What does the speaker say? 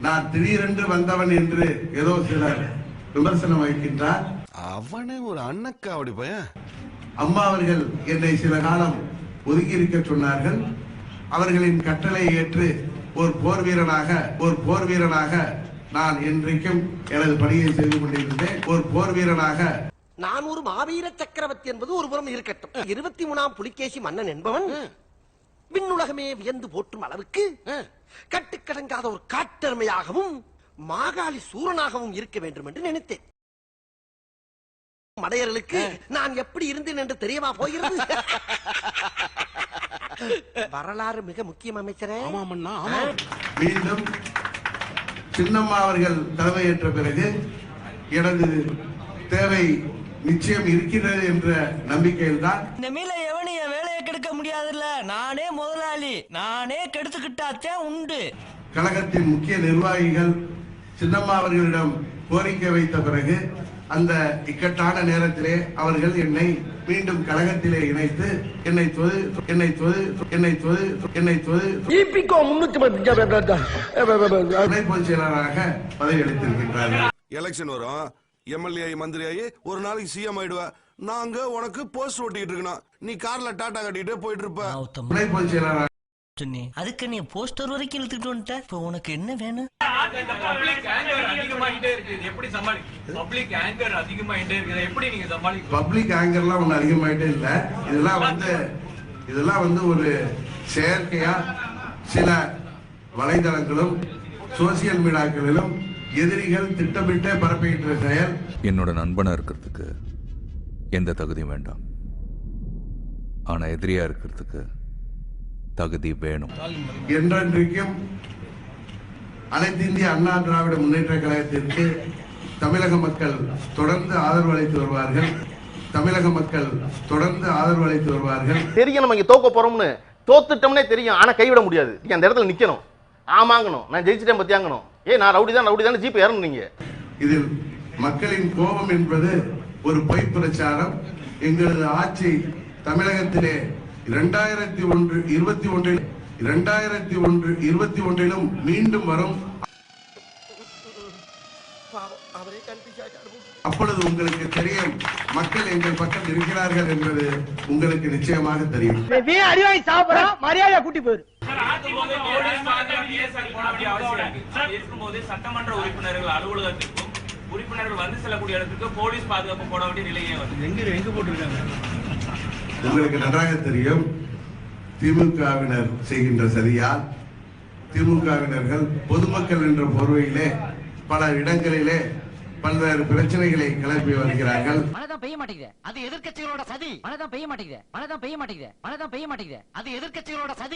நான் திடீரென்று வந்தவன் என்று ஏதோ சிலர் விமர்சனம் வைக்கின்றார். அவனே ஒரு அண்ணக்காவடி பையன். அம்மா அவர்கள் என்னை சில காலம் ஒதுக்கி இருக்க சொன்னார்கள். அவர்களின் கட்டளை ஏற்று ஒரு போர் வீரனாக நான் இன்றைக்கும் எனது பணியை செய்து கொண்டிருந்தேன். ஒரு போர் வீரனாக நான் ஒரு மாவீர சக்கரவர்த்தி என்பது ஒரு புறம் இருக்கட்டும். 23ஆம் புலிகேசி மன்னன் என்பவன் விண்ணுலகமே வியந்து போற்றும் அளவுக்கு கட்டுக்கடங்காத ஒரு காட்டெருமையாகவும் மாகாளி சூரனாகவும் இருக்க வேண்டும் என்று நினைத்தேன். மடையர்களுக்கு நான் எப்படி இருந்தேன் என்று தெரியவா போகிறது? வரலாறு மிக முக்கியம் அமைச்சரே. மீண்டும் சின்னம்மா அவர்கள் தலைமையேற்ற பிறகு எனது தேவை நிச்சயம் இருக்கிறது என்ற நம்பிக்கையில் தான். இந்த மீல எவனைய வேலையை கெடுக்க முடியாதுல்ல, நானே முதலாளி, நானே கெடுத்துக்கிட்டாச்சே உண்டு. கழகத்தின் முக்கிய நிர்வாகிகள் சின்னம்மா அவர்களிடம் கோரிக்கை வைத்த பிறகு அந்த இக்கட்டான நேரத்திலே அவர்கள் என்னை மீண்டும் கழகத்திலே இணைத்து என்னை துணை பொதுச் செயலாளராக பதவி அளித்திருக்கின்றார்கள். எலெக்ஷன் வரும், எம்எல்ஏ மந்திரியாயி ஒரு நாளைக்கு சிஎம் ஆயிடுவ. நாங்க உனக்கு போஸ்ட் ஓட்டிட்டு இருக்கணும், நீ கார்ல டாடா கட்டிட்டு போயிட்டு இருப்ப. துணை பொதுச் செயலாளராக அதுக்கு நீ போஸ்டர் வரைக்கும் இழுத்துட்டு வந்துட்ட. இப்ப உனக்கு என்ன வேணும்? பப்ளிக் ஆங்கர்லாம் ஒண்ணு அதிகமாயிட்டே இல்ல. இதெல்லாம் வந்து ஒரு செயற்கையா சில வலைதளங்களும் சோசியல் மீடியாக்களிலும் எதிரிகள் திட்டமிட்டே பரப்பிக்கின்ற செயல். என்னோட நண்பனா இருக்கிறதுக்கு எந்த தகுதியும் வேண்டாம், ஆனா எதிரியா இருக்கிறதுக்கு தகுதி வேணும். என்றென்றைக்கும் அனைத்து இந்திய அண்ணா திராவிட முன்னேற்ற கழகத்திற்கு தமிழக மக்கள் தொடர்ந்து ஆதரவு அளித்து வருவார்கள். தெரியும் நம்ம இங்க தோக்க போறோம்னு, தோத்துட்டோம்னே தெரியும், ஆனா கைவிட முடியாது. அந்த இடத்துல நிக்கணும், ஆமாங்கணும், நான் ஜெயிச்சிட்டேன் பத்தியாங்கணும். ஏன் நான் ரவுடி தான் ஜீப் ஏறணும். இதில் மக்களின் கோபம் என்பது ஒரு பொய் பிரச்சாரம். எங்களது ஆட்சி தமிழகத்திலே 2021 மீண்டும் வரும். அப்பொழுது உங்களுக்கு தெரியும் மக்கள் எங்கள் பக்கம் இருக்கிறார்கள் என்பது உங்களுக்கு நிச்சயமாக தெரியும். மரியாதை கூட்டி போயிரு. சட்டமன்ற உறுப்பினர்கள் அலுவலகத்திற்கும் உறுப்பினர்கள் வந்து செல்லக்கூடிய இடத்துக்கு போலீஸ் பாதுகாப்பு போட வேண்டிய நிலையே வந்து எங்க போட்டிருக்காங்க. உங்களுக்கு நன்றாக தெரியும், திமுகவினர் செய்கின்ற சரியால் திமுகவினர்கள் பொதுமக்கள் என்ற போர்வையிலே பல இடங்களிலே பல்வேறு பிரச்சனைகளை கிளப்பி வருகிறார்கள். மழைதான் பெய்ய மாட்டேங்குது, அது எதிர்க்கட்சிகளோட சதி. மழைதான் பெய்ய மாட்டேங்குது, அது எதிர்க்கட்சிகளோட சதி.